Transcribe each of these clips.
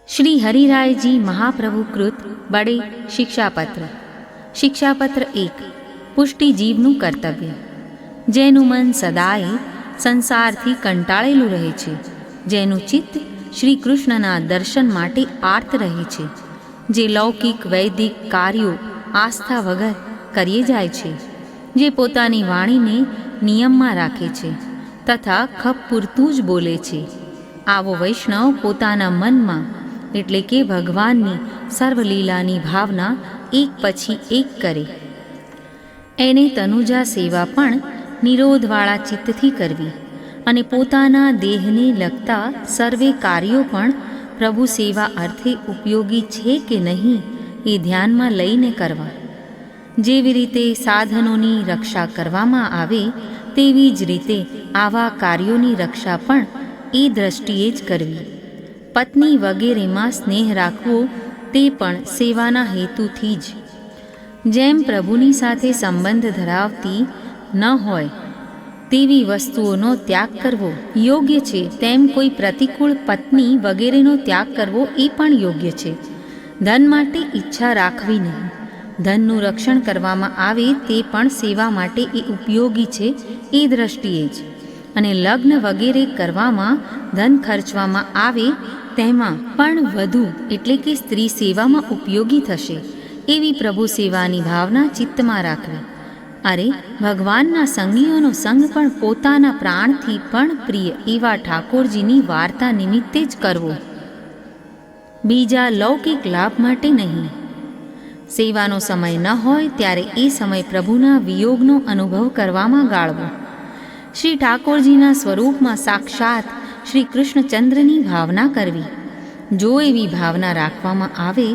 श्री हरिराय जी महाप्रभु कृत बड़े शिक्षापत्र। शिक्षापत्र 1 पुष्टि जीवનું કર્તવ્ય। જેનું મન સદાય સંસારથી કંટાળેલું રહે છે, જેનું ચિત્ત શ્રી કૃષ્ણના દર્શન માટે આર્ત રહે છે, જે લૌકિક વૈદિક કાર્યો આસ્થા વગર કરીએ જાય છે, જે પોતાની વાણીને નિયમમાં રાખે છે તથા ખપ પૂરતું જ બોલે છે, આવો વૈષ્ણવ પોતાના મનમાં એટલે કે ભગવાનની સર્વલીલાની ભાવના એક પછી એક કરે। એને તનુજા સેવા પણ નિરોધવાળા ચિત્તથી કરવી અને પોતાના દેહને લગતા સર્વે કાર્યો પણ પ્રભુ સેવા અર્થે ઉપયોગી છે કે નહીં એ ધ્યાનમાં લઈને કરવા। જેવી રીતે સાધનોની રક્ષા કરવામાં આવે તેવી જ રીતે આવા કાર્યોની રક્ષા પણ એ દ્રષ્ટિએ જ કરવી। પત્ની વગેરેમાં સ્નેહ રાખવો તે પણ સેવાના હેતુથી જ। જેમ પ્રભુની સાથે સંબંધ ધરાવતી ન હોય તેવી વસ્તુઓનો ત્યાગ કરવો યોગ્ય છે, તેમ કોઈ પ્રતિકૂળ પત્ની વગેરેનો ત્યાગ કરવો એ પણ યોગ્ય છે। ધન માટે ઈચ્છા રાખવી નહીં। ધનનું રક્ષણ કરવામાં આવે તે પણ સેવા માટે એ ઉપયોગી છે એ દ્રષ્ટિએ જ। અને લગ્ન વગેરે કરવામાં ધન ખર્ચવામાં આવે તેમાં પણ વધુ એટલે કે સ્ત્રી સેવામાં ઉપયોગી થશે એવી પ્રભુ સેવાની ભાવના ચિત્તમાં રાખવી। અરે ભગવાનના સંગીઓનો સંગ પણ પોતાના પ્રાણથી પણ પ્રિય એવા ઠાકોરજીની વાર્તા નિમિત્તે જ કરવો, બીજા લૌકિક લાભ માટે નહીં। સેવાનો સમય ન હોય ત્યારે એ સમય પ્રભુના વિયોગનો અનુભવ કરવામાં ગાળવો। શ્રી ઠાકોરજીના સ્વરૂપમાં સાક્ષાત શ્રી કૃષ્ણચંદ્રની ભાવના કરવી। જો એવી ભાવના રાખવામાં આવે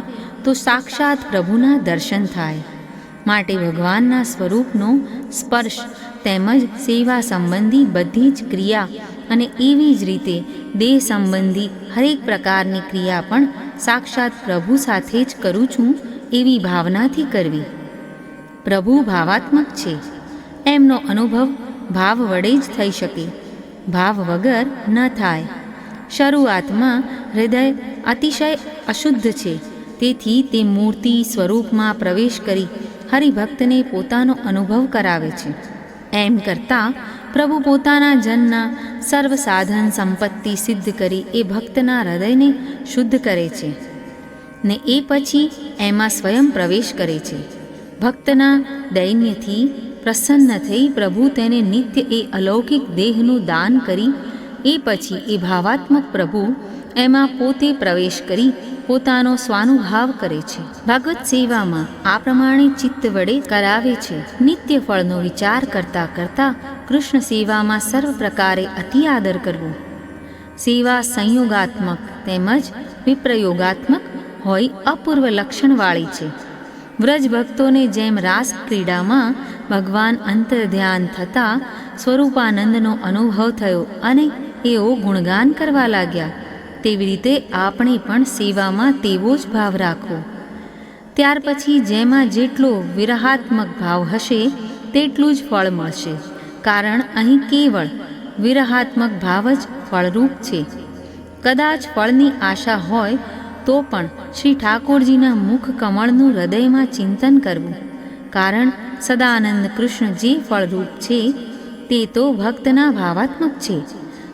તો સાક્ષાત પ્રભુના દર્શન થાય। માટે ભગવાનના સ્વરૂપનો સ્પર્શ તેમજ સેવા સંબંધી બધી જ ક્રિયા અને એવી જ રીતે દેહ સંબંધી હરેક પ્રકારની ક્રિયા પણ સાક્ષાત પ્રભુ સાથે જ કરું છું એવી ભાવનાથી કરવી। પ્રભુ ભાવાત્મક છે એમનો અનુભવ ભાવ વડે જ થઈ શકે, ભાવ વગર ન થાય। શરૂઆતમાં હૃદય અતિશય અશુદ્ધ છે, તેથી તે મૂર્તિ સ્વરૂપમાં પ્રવેશ કરી હરિભક્તને પોતાનો અનુભવ કરાવે છે। એમ કરતાં પ્રભુ પોતાના જનના સર્વ સાધન સંપત્તિ સિદ્ધ કરી એ ભક્તના હૃદયને શુદ્ધ કરે છે ને એ પછી એમાં સ્વયં પ્રવેશ કરે છે। ભક્તના દૈન્યથી પ્રસન્ન થઈ પ્રભુ તેને નિત્ય એ અલૌકિક દેહનું દાન કરી એ પછી એ ભાવાત્મક પ્રભુ એમાં પોતે પ્રવેશ કરી પોતાનો સ્વાનુભાવ કરે છે। ભગવત સેવામાં આ પ્રમાણે ચિત્ત વડે કરાવે છે। નિત્ય ફળનો વિચાર કરતાં કરતાં કૃષ્ણ સેવામાં સર્વ પ્રકારે અતિ આદર કરવો। સેવા સંયોગાત્મક તેમજ વિપ્રયોગાત્મક હોય અપૂર્વ લક્ષણવાળી છે। વ્રજ ભક્તોને જેમ રાસ ક્રીડામાં ભગવાન અંતર્ધ્યાન થતાં સ્વરૂપાનંદનો અનુભવ થયો અને એઓ ગુણગાન કરવા લાગ્યા, તેવી રીતે આપણે પણ સેવામાં તેવો જ ભાવ રાખવો। ત્યાર પછી જેમાં જેટલો વિરહાત્મક ભાવ હશે તેટલું જ ફળ મળશે, કારણ અહીં કેવળ વિરહાત્મક ભાવ જ ફળરૂપ છે। કદાચ ફળની આશા હોય તો પણ શ્રી ઠાકોરજીના મુખ કમળનું હૃદયમાં ચિંતન કરવું, કારણ સદાનંદ કૃષ્ણ જે ફળરૂપ છે તે તો ભક્તના ભાવાત્મક છે।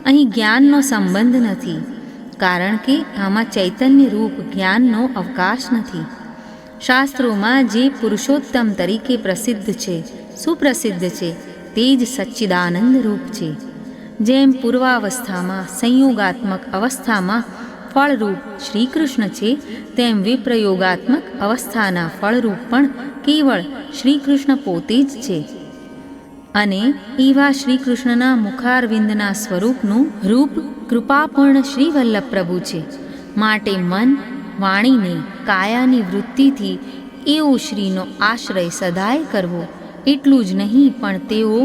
અહીં જ્ઞાનનો સંબંધ નથી, કારણ કે આમાં ચૈતન્ય રૂપ જ્ઞાનનો અવકાશ નથી। શાસ્ત્રોમાં જે પુરુષોત્તમ તરીકે પ્રસિદ્ધ છે, સુપ્રસિદ્ધ છે, તે જ સચ્ચિદાનંદ રૂપ છે। જેમ પૂર્વાવસ્થામાં સંયોગાત્મક અવસ્થામાં ફળરૂપ શ્રી કૃષ્ણ છે, તેમ વિપ્રયોગાત્મક અવસ્થાના ફળરૂપ પણ કેવળ શ્રી કૃષ્ણ પોતે જ છે। અને એવા શ્રી કૃષ્ણના મુખારવિંદના સ્વરૂપનું રૂપ કૃપાપૂર્ણ શ્રી વલ્લભ પ્રભુ છે। માટે મન વાણીને કાયાની વૃત્તિથી એવો શ્રીનો આશ્રય સદાય કરવો। એટલું જ નહીં પણ તેઓ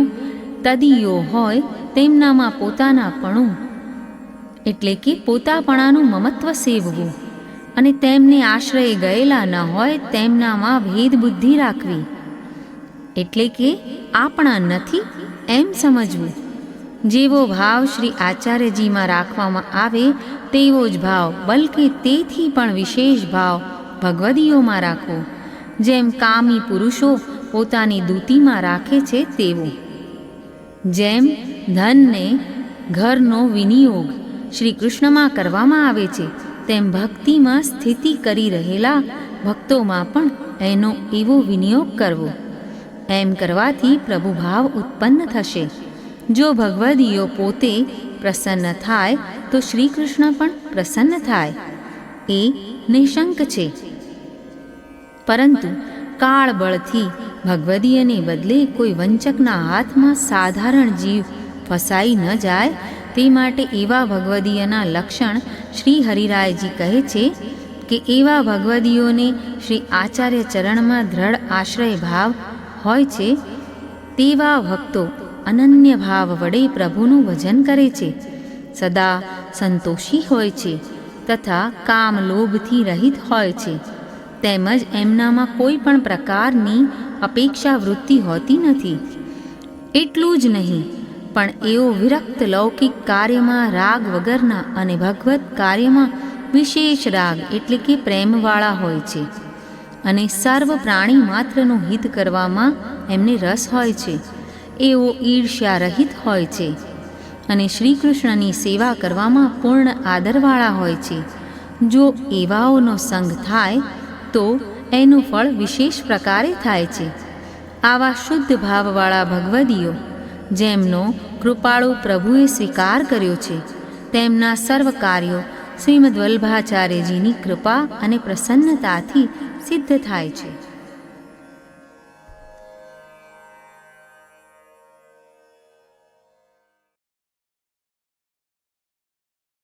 તદીયો હોય તેમનામાં પોતાનાપણું એટલે કે પોતાપણાનું મમત્વ સેવવું અને તેમને આશ્રય ગયેલા ન હોય તેમનામાં ભેદબુદ્ધિ રાખવી, એટલે કે આપણા નથી એમ સમજવું। જેવો ભાવ શ્રી આચાર્યજીમાં રાખવામાં આવે તેવો જ ભાવ, બલકે તેથી પણ વિશેષ ભાવ ભગવદીઓમાં રાખો, જેમ કામી પુરુષો પોતાની દૂતીમાં રાખે છે તેવો. જેમ ધનને ઘરનો વિનિયોગ શ્રી કૃષ્ણમાં કરવામાં આવે છે, તેમ ભક્તિમાં સ્થિતિ કરી રહેલા ભક્તોમાં પણ એનો એવો વિનિયોગ કરવો. એમ કરવાથી પ્રભુભાવ ઉત્પન્ન થશે. જો ભગવદીઓ પોતે પ્રસન્ન થાય તો શ્રી કૃષ્ણ પણ પ્રસન્ન થાય, એ નિશંક છે. પરંતુ કાળ બળથી ભગવદીયને બદલે કોઈ વંચકના હાથમાં સાધારણ જીવ ફસાઈ ન જાય, તે માટે એવા ભગવદીયના લક્ષણ શ્રી હરિરાયજી કહે છે કે એવા ભગવદીઓને શ્રી આચાર્ય ચરણમાં દ્રઢ આશ્રય ભાવ હોય છે, તેવા ભક્તો અનન્ય ભાવ વડે પ્રભુનું ભજન કરે છે, સદા સંતોષી હોય છે તથા કામ લોભથી રહિત હોય છે. તેમજ એમનામાં કોઈ પણ પ્રકારની અપેક્ષા વૃત્તિ હોતી નથી. એટલું જ નહીં, પણ એઓ વિરક્ત લૌકિક કાર્યમાં રાગ વગરના અને ભગવત કાર્યમાં વિશેષ રાગ એટલે કે પ્રેમવાળા હોય છે. અને સર્વ પ્રાણી માત્રનું હિત કરવામાં એમને રસ હોય છે. એઓ ઈર્ષ્યા રહિત હોય છે અને શ્રી કૃષ્ણની સેવા કરવામાં પૂર્ણ આદરવાળા હોય છે. જો એવાઓનો સંગ થાય તો એનું ફળ વિશેષ પ્રકારે થાય છે. આવા શુદ્ધ ભાવવાળા ભગવદીઓ જેમનો કૃપાળુ પ્રભુએ સ્વીકાર કર્યો છે, તેમના સર્વ કાર્યો શ્રીમદ વલ્લભાચાર્યજીની કૃપા અને પ્રસન્નતાથી સિદ્ધ થાય છે.